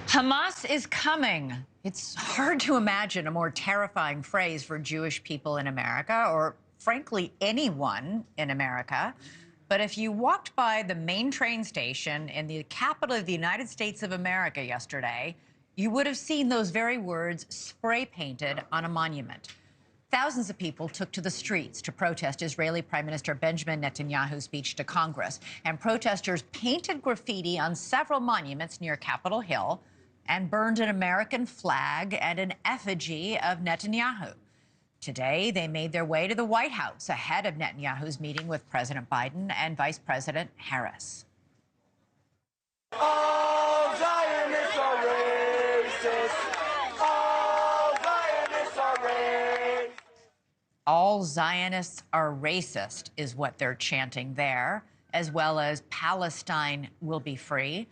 Hamas is coming. It's hard to imagine a more terrifying phrase for Jewish people in America, or frankly, anyone in America. But if you walked by the main train station in the capital of the United States of America yesterday, you would have seen those very words spray painted on a monument. Thousands of people took to the streets to protest Israeli Prime Minister Benjamin Netanyahu's speech to Congress. And protesters painted graffiti on several monuments near Capitol Hill and burned an American flag and an effigy of Netanyahu. Today, they made their way to the White House ahead of Netanyahu's meeting with President Biden and Vice President Harris. All Zionists are racist. All Zionists are racist. All Zionists are racist is what they're chanting there, as well as Palestine will be free.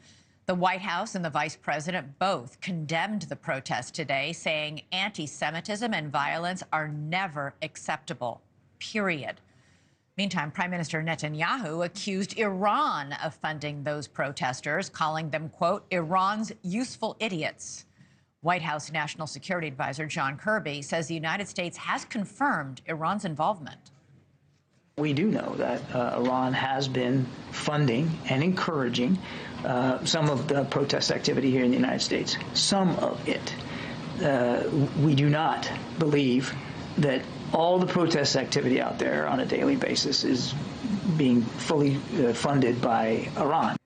The White House and the Vice President both condemned the protest today, saying anti-Semitism and violence are never acceptable, period. Meantime, Prime Minister Netanyahu accused Iran of funding those protesters, calling them, quote, Iran's useful idiots. White House National Security Advisor John Kirby says the United States has confirmed Iran's involvement. We do know that Iran has been funding and encouraging some of the protest activity here in the United States. Some of it. We do not believe that all the protest activity out there on a daily basis is being fully funded by Iran.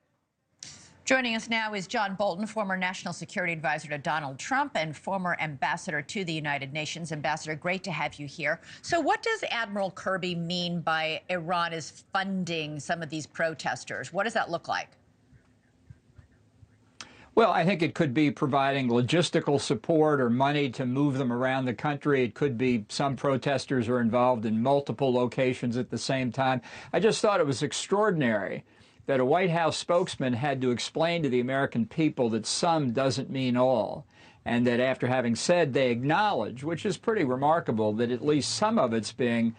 Joining us now is John Bolton, former National Security Advisor to Donald Trump and former ambassador to the United Nations. Ambassador, great to have you here. So what does Admiral Kirby mean by Iran is funding some of these protesters? What does that look like? Well, I think it could be providing logistical support or money to move them around the country. It could be some protesters are involved in multiple locations at the same time. I just thought it was extraordinary that a White House spokesman had to explain to the American people that some doesn't mean all, and that after having said they acknowledge, which is pretty remarkable, that at least some of it's being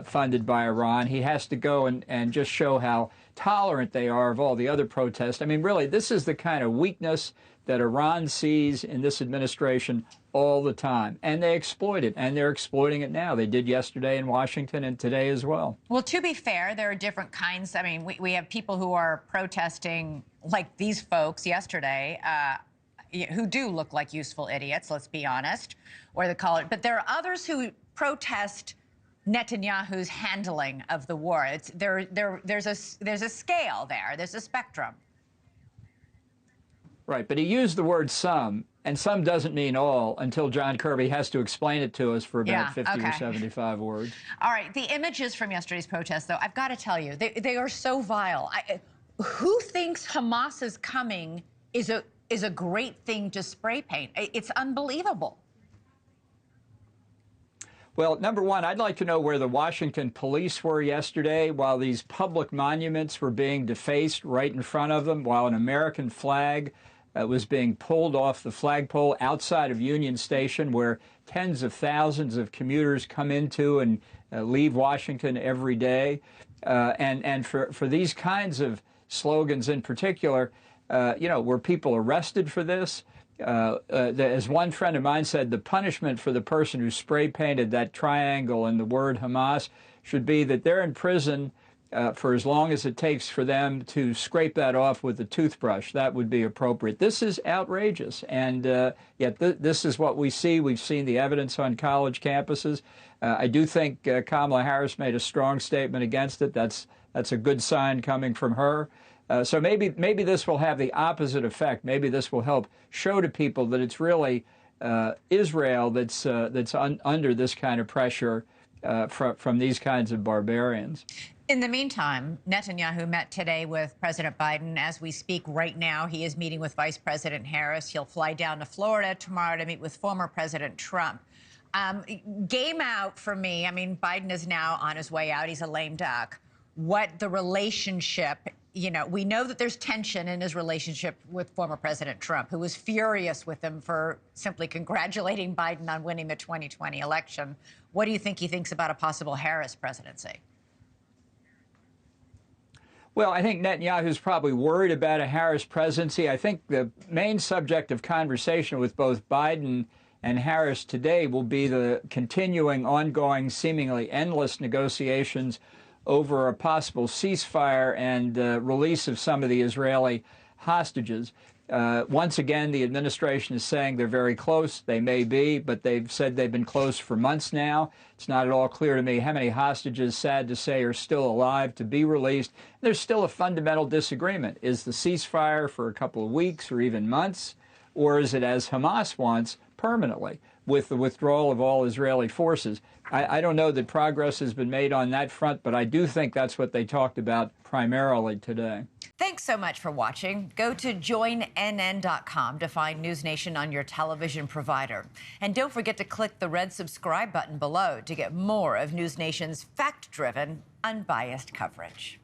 funded by Iran, he has to go and just show how tolerant they are of all the other protests. I mean, really, this is the kind of weakness that Iran sees in this administration all the time. And they exploit it, and they're exploiting it now. They did yesterday in Washington and today as well. Well, to be fair, there are different kinds. I mean, we have people who are protesting like these folks yesterday who do look like useful idiots, let's be honest, or they call it. But there are others who protest Netanyahu's handling of the war. There's a scale there. There's a spectrum. Right, but he used the word some, and some doesn't mean all until John Kirby has to explain it to us for about 50 or 75 words. All right, the images from yesterday's protest, though, I've got to tell you, they are so vile. Who thinks Hamas is coming is a great thing to spray paint? It's unbelievable. Well, number one, I'd like to know where the Washington police were yesterday while these public monuments were being defaced right in front of them, while an American flag was being pulled off the flagpole outside of Union Station, where tens of thousands of commuters come into and leave Washington every day. And for these kinds of slogans in particular, you know, were people arrested for this? As one friend of mine said, the punishment for the person who spray painted that triangle and the word Hamas should be that they're in prison for as long as it takes for them to scrape that off with a toothbrush. That would be appropriate. This is outrageous, and yet this is what we see. We've seen the evidence on college campuses. I do think Kamala Harris made a strong statement against it. That's a good sign coming from her. So maybe this will have the opposite effect. Maybe this will help show to people that it's really Israel that's under this kind of pressure from these kinds of barbarians. In the meantime, Netanyahu met today with President Biden. As we speak right now, he is meeting with Vice President Harris. He'll fly down to Florida tomorrow to meet with former President Trump. Game out for me. I mean, Biden is now on his way out. He's a lame duck. What the relationship, you know, we know that there's tension in his relationship with former President Trump, who was furious with him for simply congratulating Biden on winning the 2020 election. What do you think he thinks about a possible Harris presidency? Well, I think Netanyahu's probably worried about a Harris presidency. I think the main subject of conversation with both Biden and Harris today will be the continuing, ongoing, seemingly endless negotiations over a possible ceasefire and release of some of the Israeli hostages. Once again, the administration is saying they're very close. They may be, but they've said they've been close for months now. It's not at all clear to me how many hostages, sad to say, are still alive to be released. There's still a fundamental disagreement. Is the ceasefire for a couple of weeks or even months, or is it, as Hamas wants, permanently, with the withdrawal of all Israeli forces? I don't know that progress has been made on that front, but I do think that's what they talked about primarily today. Thanks so much for watching. Go to joinnn.com to find NewsNation on your television provider. And don't forget to click the red subscribe button below to get more of NewsNation's fact-driven, unbiased coverage.